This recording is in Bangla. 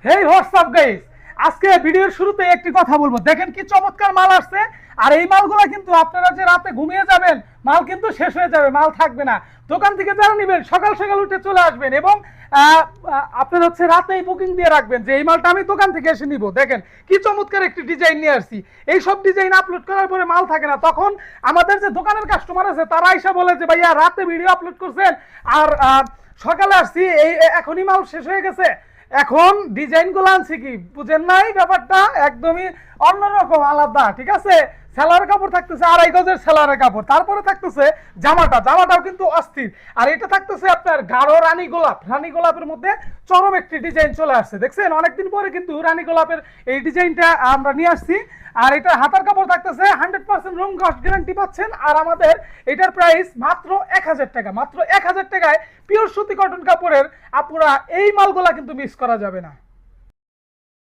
হেই হোয়াটসঅ্যাপ গাইস, আজকে ভিডিওর শুরুতে একটি কথা বলবো। দেখেন কি চমৎকার মাল আসছে। আর এই মালগুলো কিন্তু আপনারা যে রাতে ঘুমিয়ে যাবেন, মাল কিন্তু শেষ হয়ে যাবে, মাল থাকবে না। দোকান থেকে যারা নেবেন সকাল সকাল উঠে চলে আসবেন এবং আপনারা হচ্ছে রাতেই বুকিং দিয়ে রাখবেন যে এই মালটা আমি দোকান থেকে এসে নিব। দেখেন কি চমৎকার একটি ডিজাইন নিয়ে আসছি। এই সব ডিজাইন আপলোড করার পরে মাল থাকে না, তখন আমাদের যে দোকানের কাস্টমার আছে তারা এসে বলে যে ভাইয়া রাতে ভিডিও আপলোড করছেন আর সকালে আসছি, এই এখনই মাল শেষ হয়ে গেছে। এখন ডিজাইন গুলো আনছি কি বুঝেন নাই, ব্যাপারটা একদমই অন্যরকম আলাদা। ঠিক আছে, সেলার কাপড় থাকতেছে 2.5 গজের সেলারের কাপড়, তারপরে থাকতেছে জামাটাও কিন্তু অস্থির। আর এটা থাকতেছে আপনার গাঢ় রানী গোলাপের মধ্যে চরম একটি ডিজাইন চলে আসছে। দেখছেন অনেকদিন পরে কিন্তু রানী গোলাপের এই ডিজাইনটা আমরা নিয়ে আসছি। আর এটা হাতার কাপড় থাকতেছে 100% রং কস গ্যারান্টি পাচ্ছেন। আর আমাদের এটার প্রাইস মাত্র 1000 টাকা। মাত্র 1000 টাকায় পিওর সুতি কটন কাপড়ের আপুরা এই মালগুলা কিন্তু মিস করা যাবে না।